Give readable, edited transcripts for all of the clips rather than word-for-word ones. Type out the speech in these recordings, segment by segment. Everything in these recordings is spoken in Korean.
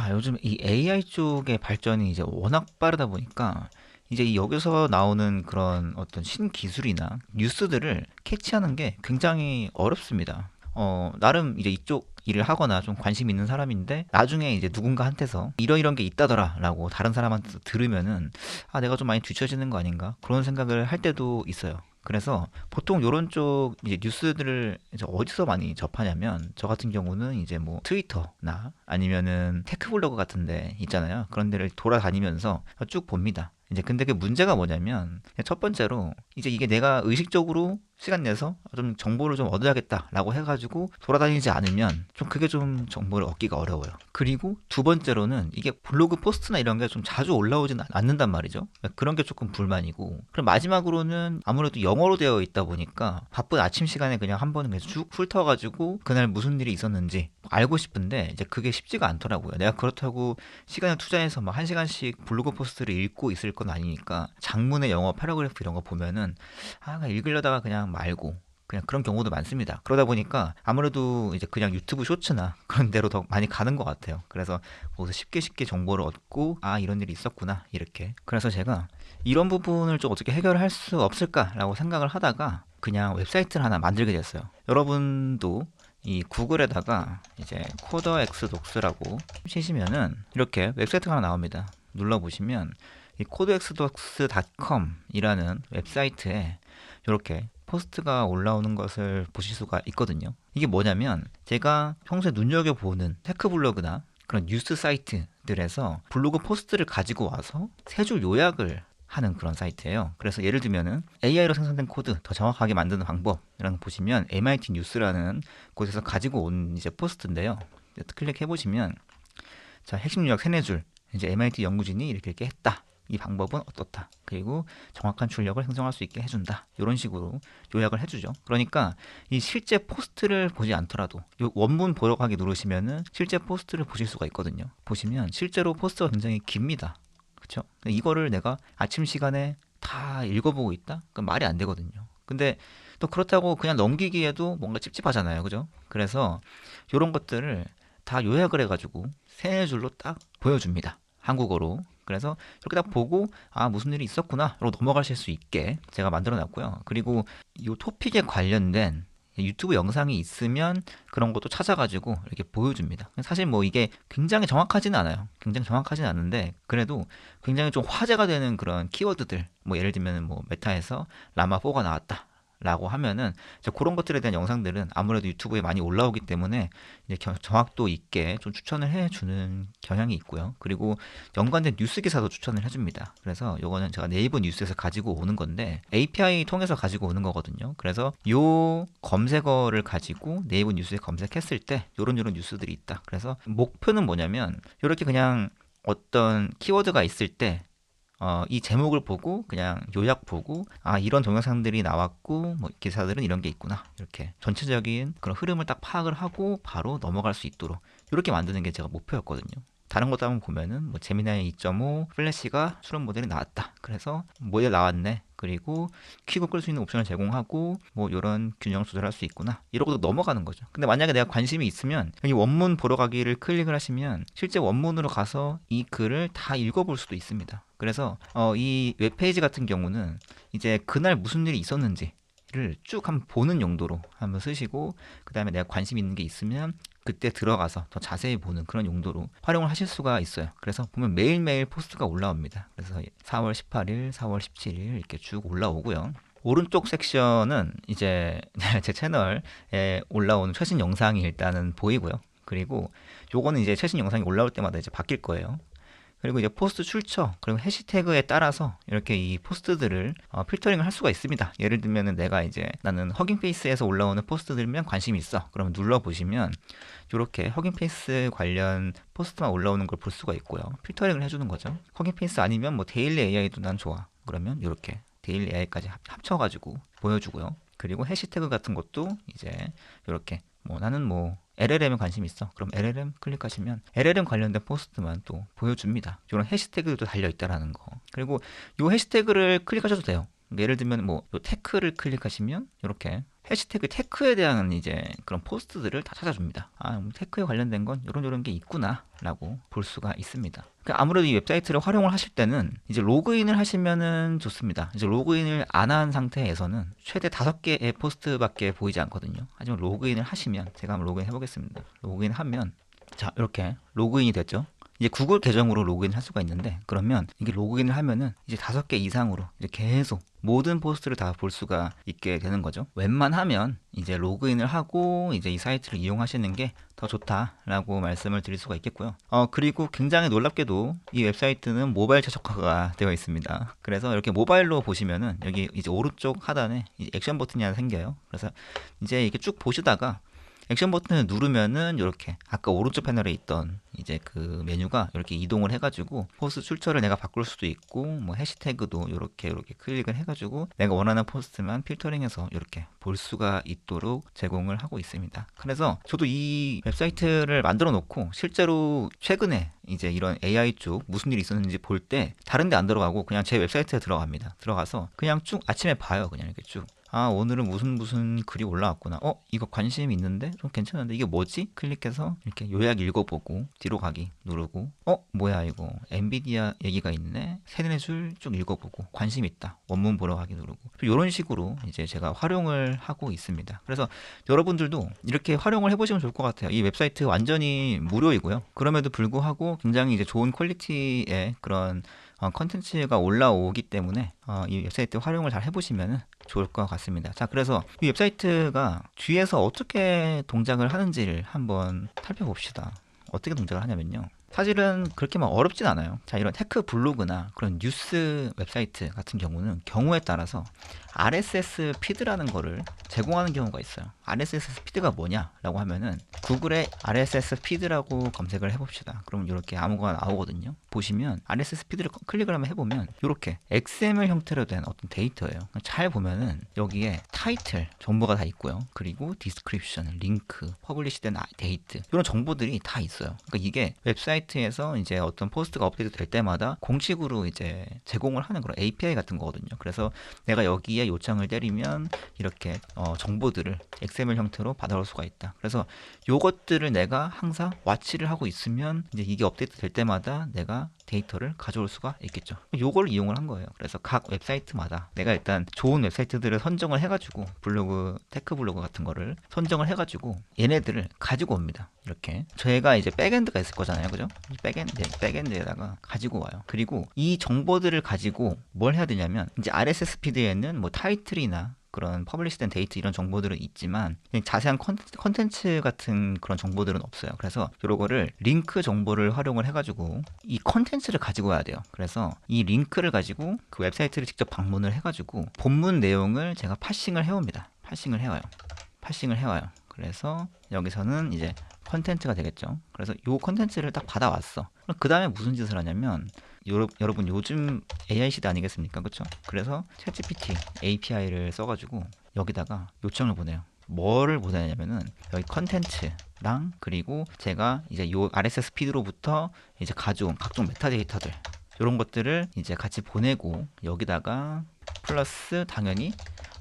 자, 요즘 이 AI 쪽의 발전이 이제 워낙 빠르다 보니까 이제 이 여기서 나오는 그런 어떤 신기술이나 뉴스들을 캐치하는 게 굉장히 어렵습니다. 나름 이제 이쪽 일을 하거나 좀 관심 있는 사람인데 나중에 이제 누군가한테서 이런 게 있다더라 라고 다른 사람한테 들으면은 아, 내가 좀 많이 뒤처지는 거 아닌가 그런 생각을 할 때도 있어요. 그래서 보통 요런 쪽 이제 뉴스들을 이제 어디서 많이 접하냐면 저 같은 경우는 이제 뭐 트위터나 아니면은 테크블로그 같은 데 있잖아요. 그런 데를 돌아다니면서 쭉 봅니다. 이제 근데 그 문제가 뭐냐면 첫 번째로 이제 이게 내가 의식적으로 시간 내서 좀 정보를 좀 얻어야겠다라고 해가지고 돌아다니지 않으면 좀 그게 좀 정보를 얻기가 어려워요. 그리고 두 번째로는 이게 블로그 포스트나 이런 게 좀 자주 올라오진 않는단 말이죠. 그런 게 조금 불만이고. 그럼 마지막으로는 아무래도 영어로 되어 있다 보니까 바쁜 아침 시간에 그냥 한 번은 그냥 쭉 훑어가지고 그날 무슨 일이 있었는지 알고 싶은데 이제 그게 쉽지가 않더라고요. 내가 그렇다고 시간을 투자해서 막 한 시간씩 블로그 포스트를 읽고 있을 건 아니니까 장문의 영어 패러그래프 이런 거 보면은 아, 그냥 읽으려다가 그냥 말고 그냥 그런 경우도 많습니다. 그러다 보니까 아무래도 이제 그냥 유튜브 쇼츠나 그런 데로 더 많이 가는 것 같아요. 그래서 거기서 쉽게 정보를 얻고 아, 이런 일이 있었구나 이렇게. 그래서 제가 이런 부분을 좀 어떻게 해결할 수 없을까라고 생각을 하다가 그냥 웹사이트를 하나 만들게 됐어요. 여러분도 이 구글에다가 이제 코더 엑스 독스라고 치시면은 이렇게 웹사이트가 하나 나옵니다. 눌러보시면 이 codexdocs.com이라는 웹사이트에 이렇게 포스트가 올라오는 것을 보실 수가 있거든요. 이게 뭐냐면 제가 평소에 눈여겨보는 테크 블로그나 그런 뉴스 사이트들에서 블로그 포스트를 가지고 와서 세 줄 요약을 하는 그런 사이트예요. 그래서 예를 들면은 AI로 생성된 코드 더 정확하게 만드는 방법이라는 거 보시면 MIT 뉴스라는 곳에서 가지고 온 이제 포스트인데요. 클릭해 보시면 자, 핵심 요약 세네 줄. 이제 MIT 연구진이 이렇게 했다. 이 방법은 어떻다. 그리고 정확한 출력을 형성할 수 있게 해준다. 이런 식으로 요약을 해주죠. 그러니까 이 실제 포스트를 보지 않더라도 요 원문 보러 가기 누르시면은 실제 포스트를 보실 수가 있거든요. 보시면 실제로 포스트가 굉장히 깁니다. 그렇죠? 이거를 내가 아침 시간에 다 읽어보고 있다? 그 말이 안 되거든요. 근데 또 그렇다고 그냥 넘기기에도 뭔가 찝찝하잖아요. 그죠? 그래서 이런 것들을 다 요약을 해가지고 세 줄로 딱 보여줍니다. 한국어로. 그래서 이렇게 딱 보고 아, 무슨 일이 있었구나 라고 넘어가실 수 있게 제가 만들어 놨고요. 그리고 이 토픽에 관련된 유튜브 영상이 있으면 그런 것도 찾아가지고 이렇게 보여줍니다. 사실 뭐 이게 굉장히 정확하지는 않아요. 굉장히 정확하지는 않은데 그래도 굉장히 좀 화제가 되는 그런 키워드들 뭐 예를 들면 뭐 메타에서 라마4가 나왔다 라고 하면은 이제 그런 것들에 대한 영상들은 아무래도 유튜브에 많이 올라오기 때문에 이제 정확도 있게 좀 추천을 해주는 경향이 있고요. 그리고 연관된 뉴스 기사도 추천을 해줍니다. 그래서 요거는 제가 네이버 뉴스에서 가지고 오는 건데 API 통해서 가지고 오는 거거든요. 그래서 요 검색어를 가지고 네이버 뉴스에 검색했을 때 요런 뉴스들이 있다. 그래서 목표는 뭐냐면 이렇게 그냥 어떤 키워드가 있을 때 이 제목을 보고 그냥 요약 보고 아, 이런 동영상들이 나왔고 뭐 기사들은 이런 게 있구나 이렇게 전체적인 그런 흐름을 딱 파악을 하고 바로 넘어갈 수 있도록 이렇게 만드는 게 제가 목표였거든요. 다른 것도 한번 보면은 뭐 제미나이 2.5 플래시가 수론 모델이 나왔다. 그래서 모델 나왔네. 그리고 퀵을 끌 수 있는 옵션을 제공하고 뭐 이런 균형 조절할 수 있구나. 이러고도 넘어가는 거죠. 근데 만약에 내가 관심이 있으면 여기 원문 보러 가기를 클릭을 하시면 실제 원문으로 가서 이 글을 다 읽어볼 수도 있습니다. 그래서 이 웹페이지 같은 경우는 이제 그날 무슨 일이 있었는지 를 쭉 한번 보는 용도로 한번 쓰시고 그 다음에 내가 관심 있는 게 있으면 그때 들어가서 더 자세히 보는 그런 용도로 활용을 하실 수가 있어요. 그래서 보면 매일매일 포스트가 올라옵니다. 그래서 4월 18일, 4월 17일 이렇게 쭉 올라오고요. 오른쪽 섹션은 이제 제 채널에 올라오는 최신 영상이 일단은 보이고요. 그리고 요거는 이제 최신 영상이 올라올 때마다 이제 바뀔 거예요. 그리고 이제 포스트 출처 그리고 해시태그에 따라서 이렇게 이 포스트들을 필터링을 할 수가 있습니다. 예를 들면은 내가 이제 나는 허깅페이스에서 올라오는 포스트들면 관심이 있어. 그러면 눌러 보시면 이렇게 허깅페이스 관련 포스트만 올라오는 걸 볼 수가 있고요. 필터링을 해주는 거죠. 허깅페이스 아니면 뭐 데일리 AI도 난 좋아. 그러면 이렇게 데일리 AI까지 합쳐가지고 보여주고요. 그리고 해시태그 같은 것도 이제 이렇게 뭐 나는 뭐 LLM에 관심 있어. 그럼 LLM 클릭하시면 LLM 관련된 포스트만 또 보여줍니다. 이런 해시태그도 달려 있다라는 거. 그리고 이 해시태그를 클릭하셔도 돼요. 예를 들면 뭐 테크를 클릭하시면 이렇게 해시태그 테크에 대한 이제 그런 포스트들을 다 찾아줍니다. 테크에 관련된 건 요런 게 있구나라고 볼 수가 있습니다. 그러니까 아무래도 이 웹사이트를 활용을 하실 때는 이제 로그인을 하시면은 좋습니다. 이제 로그인을 안 한 상태에서는 최대 5개의 포스트밖에 보이지 않거든요. 하지만 로그인을 하시면, 제가 한번 로그인 해보겠습니다. 로그인하면, 자, 이렇게 로그인이 됐죠. 이제 구글 계정으로 로그인 할 수가 있는데, 그러면 이게 로그인을 하면은 이제 5개 이상으로 이제 계속 모든 포스트를 다 볼 수가 있게 되는 거죠. 웬만하면 이제 로그인을 하고 이제 이 사이트를 이용하시는 게 더 좋다라고 말씀을 드릴 수가 있겠고요. 그리고 굉장히 놀랍게도 이 웹사이트는 모바일 최적화가 되어 있습니다. 그래서 이렇게 모바일로 보시면은 여기 이제 오른쪽 하단에 이제 액션 버튼이 하나 생겨요. 그래서 이제 이렇게 쭉 보시다가 액션 버튼을 누르면은 이렇게 아까 오른쪽 패널에 있던 이제 그 메뉴가 이렇게 이동을 해가지고 포스트 출처를 내가 바꿀 수도 있고, 뭐 해시태그도 이렇게 클릭을 해가지고 내가 원하는 포스트만 필터링해서 이렇게 볼 수가 있도록 제공을 하고 있습니다. 그래서 저도 이 웹사이트를 만들어 놓고 실제로 최근에 이제 이런 AI 쪽 무슨 일이 있었는지 볼 때 다른 데 안 들어가고 그냥 제 웹사이트에 들어갑니다. 들어가서 그냥 쭉 아침에 봐요. 그냥 이렇게 쭉. 오늘은 무슨 글이 올라왔구나. 이거 관심 있는데? 좀 괜찮은데? 이게 뭐지? 클릭해서 이렇게 요약 읽어보고, 뒤로 가기 누르고, 뭐야, 이거. 엔비디아 얘기가 있네? 세네 줄 쭉 읽어보고, 관심 있다. 원문 보러 가기 누르고. 이런 식으로 이제 제가 활용을 하고 있습니다. 그래서 여러분들도 이렇게 활용을 해보시면 좋을 것 같아요. 이 웹사이트 완전히 무료이고요. 그럼에도 불구하고 굉장히 이제 좋은 퀄리티의 그런 컨텐츠가 올라오기 때문에 이 웹사이트 활용을 잘 해보시면 좋을 것 같습니다. 자, 그래서 이 웹사이트가 뒤에서 어떻게 동작을 하는지를 한번 살펴봅시다. 어떻게 동작을 하냐면요. 사실은 그렇게 막 어렵진 않아요. 자, 이런 테크 블로그나 그런 뉴스 웹사이트 같은 경우는 경우에 따라서 RSS 피드라는 거를 제공하는 경우가 있어요. RSS 피드가 뭐냐라고 하면은 구글에 RSS 피드라고 검색을 해봅시다. 그럼 이렇게 아무거나 나오거든요. 보시면 RSS 피드를 클릭을 한번 해보면 이렇게 XML 형태로 된 어떤 데이터예요. 잘 보면은 여기에 타이틀 정보가 다 있고요. 그리고 디스크립션, 링크, 퍼블리시된 데이트 이런 정보들이 다 있어요. 그러니까 이게 웹사이트에서 이제 어떤 포스트가 업데이트 될 때마다 공식으로 이제 제공을 하는 그런 API 같은 거거든요. 그래서 내가 여기에 요청을 때리면 이렇게 정보들을 XML 형태로 받아올 수가 있다. 그래서 요것들을 내가 항상 와치를 하고 있으면 이제 이게 업데이트 될 때마다 내가 데이터를 가져올 수가 있겠죠. 요걸 이용을 한 거예요. 그래서 각 웹사이트마다 내가 일단 좋은 웹사이트들을 선정을 해가지고 블로그, 테크 블로그 같은 거를 선정을 해가지고 얘네들을 가지고 옵니다. 이렇게 저희가 이제 백엔드가 있을 거잖아요, 그죠? 백엔드에다가 가지고 와요. 그리고 이 정보들을 가지고 뭘 해야 되냐면 이제 RSS 피드에는 뭐 타이틀이나 그런 퍼블리시된 데이트 이런 정보들은 있지만 자세한 컨텐츠 같은 그런 정보들은 없어요. 그래서 요거를 링크 정보를 활용을 해가지고 이 컨텐츠를 가지고 와야 돼요. 그래서 이 링크를 가지고 그 웹사이트를 직접 방문을 해가지고 본문 내용을 제가 파싱을 해옵니다. 파싱을 해와요. 그래서 여기서는 이제 컨텐츠가 되겠죠. 그래서 요 컨텐츠를 딱 받아왔어. 그 다음에 무슨 짓을 하냐면 여러분 요즘 AI 시대 아니겠습니까? 그쵸? 그래서 챗GPT API를 써가지고 여기다가 요청을 보내요. 뭐를 보내냐면은 여기 컨텐츠랑 그리고 제가 이제 요 RSS 피드로부터 이제 가져온 각종 메타데이터들 이런 것들을 이제 같이 보내고 여기다가 플러스 당연히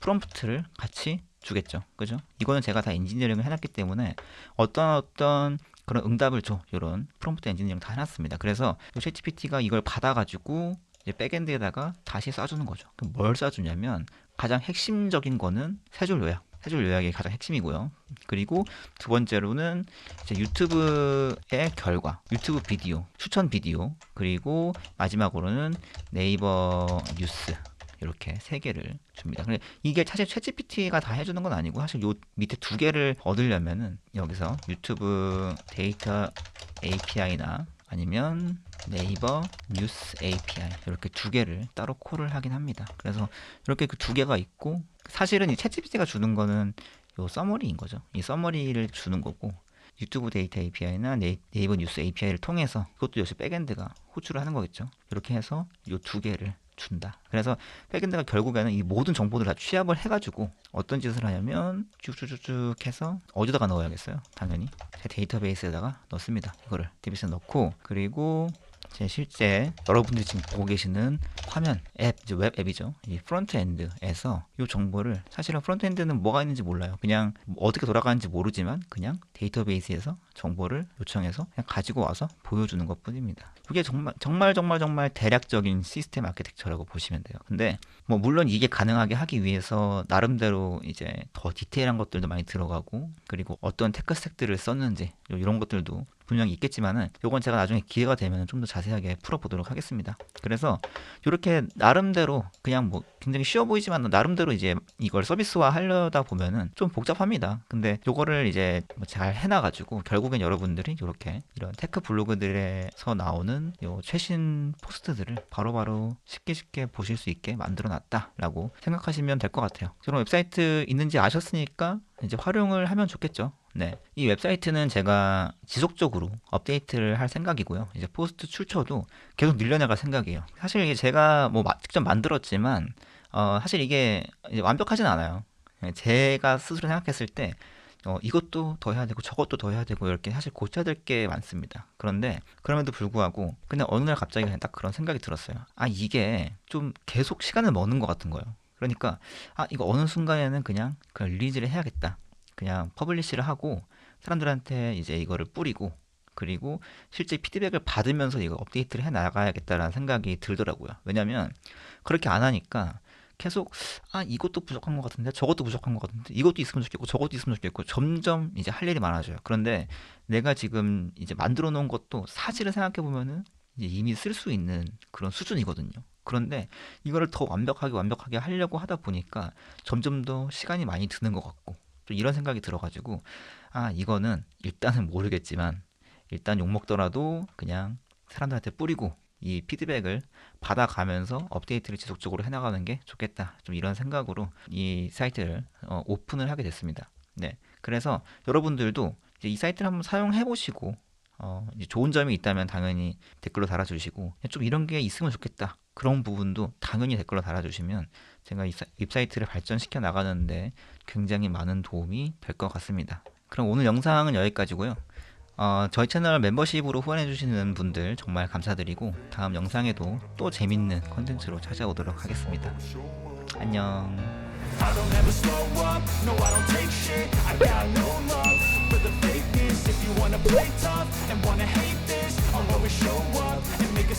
프롬프트를 같이 주겠죠. 그죠? 이거는 제가 다 엔지니어링을 해놨기 때문에 어떤 그런 응답을 줘. 이런 프롬프트 엔지니어링 다 해놨습니다. 그래서 챗GPT가 이걸 받아가지고 이제 백엔드에다가 다시 쏴주는 거죠. 그럼 뭘 쏴주냐면 가장 핵심적인 거는 세 줄 요약. 세 줄 요약이 가장 핵심이고요. 그리고 두 번째로는 이제 유튜브의 결과, 유튜브 비디오, 추천 비디오, 그리고 마지막으로는 네이버 뉴스. 이렇게 세 개를 줍니다. 근데 이게 사실 챗GPT가 다 해주는 건 아니고 사실 요 밑에 두 개를 얻으려면은 여기서 유튜브 데이터 API나 아니면 네이버 뉴스 API 이렇게 두 개를 따로 콜을 하긴 합니다. 그래서 이렇게 그 두 개가 있고 사실은 이 챗GPT가 주는 거는 요 서머리인 거죠. 이 서머리를 주는 거고 유튜브 데이터 API나 네이버 뉴스 API를 통해서 그것도 역시 백엔드가 호출을 하는 거겠죠. 이렇게 해서 요 두 개를 준다. 그래서 백엔드가 결국에는 이 모든 정보들을 다 취합을 해가지고 어떤 짓을 하냐면 쭉쭉쭉쭉 해서 어디다가 넣어야겠어요? 당연히 제 데이터베이스에다가 넣습니다. 이거를 데이터베이스에 넣고 그리고 제 실제 여러분들이 지금 보고 계시는 화면 앱, 이제 웹 앱이죠. 이 프론트엔드에서 이 정보를, 사실은 프론트엔드는 뭐가 있는지 몰라요. 그냥 어떻게 돌아가는지 모르지만 그냥 데이터베이스에서 정보를 요청해서 그냥 가지고 와서 보여주는 것 뿐입니다. 이게 정말 대략적인 시스템 아키텍처라고 보시면 돼요. 근데 뭐 물론 이게 가능하게 하기 위해서 나름대로 이제 더 디테일한 것들도 많이 들어가고, 그리고 어떤 테크 스택들을 썼는지 이런 것들도 분명히 있겠지만은 요건 제가 나중에 기회가 되면 좀 더 자세하게 풀어보도록 하겠습니다. 그래서 이렇게 나름대로 그냥 뭐 굉장히 쉬워 보이지만 나름대로 이제 이걸 서비스화 하려다 보면은 좀 복잡합니다. 근데 요거를 이제 뭐잘 해놔가지고 결국엔 여러분들이 이렇게 이런 테크 블로그들에서 나오는 요 최신 포스트들을 바로바로 쉽게 보실 수 있게 만들어 놨다라고 생각하시면 될 것 같아요. 그런 웹사이트 있는지 아셨으니까 이제 활용을 하면 좋겠죠. 네, 이 웹사이트는 제가 지속적으로 업데이트를 할 생각이고요. 이제 포스트 출처도 계속 늘려나갈 생각이에요. 사실 이게 제가 뭐 직접 만들었지만 사실 이게 이제 완벽하진 않아요. 제가 스스로 생각했을 때 이것도 더 해야 되고 저것도 더 해야 되고 이렇게 사실 고쳐야 될 게 많습니다. 그런데 그럼에도 불구하고 그냥 어느 날 갑자기 그냥 딱 그런 생각이 들었어요. 아, 이게 좀 계속 시간을 먹는 것 같은 거예요. 그러니까 이거 어느 순간에는 그냥 릴리즈를 해야겠다. 그냥 퍼블리시를 하고 사람들한테 이제 이거를 뿌리고, 그리고 실제 피드백을 받으면서 이거 업데이트를 해 나가야겠다라는 생각이 들더라고요. 왜냐면 그렇게 안 하니까 계속 이것도 부족한 것 같은데 저것도 부족한 것 같은데 이것도 있으면 좋겠고 저것도 있으면 좋겠고 점점 이제 할 일이 많아져요. 그런데 내가 지금 이제 만들어 놓은 것도 사실을 생각해 보면은 이제 이미 쓸 수 있는 그런 수준이거든요. 그런데 이거를 더 완벽하게 하려고 하다 보니까 점점 더 시간이 많이 드는 것 같고, 또 이런 생각이 들어가지고 이거는 일단은 모르겠지만 일단 욕먹더라도 그냥 사람들한테 뿌리고 이 피드백을 받아가면서 업데이트를 지속적으로 해나가는 게 좋겠다. 좀 이런 생각으로 이 사이트를 오픈을 하게 됐습니다. 네, 그래서 여러분들도 이제 이 사이트를 한번 사용해 보시고 이제 좋은 점이 있다면 당연히 댓글로 달아주시고, 좀 이런 게 있으면 좋겠다 그런 부분도 당연히 댓글로 달아주시면 제가 이 웹사이트를 발전시켜 나가는데 굉장히 많은 도움이 될 것 같습니다. 그럼 오늘 영상은 여기까지고요. 저희 채널 멤버십으로 후원해주시는 분들 정말 감사드리고, 다음 영상에도 또 재밌는 컨텐츠로 찾아오도록 하겠습니다. 안녕. I don't ever slow up, no I don't take shit. I got no love for the fakeness. If you wanna play tough and wanna hate this, I'll always show up and make a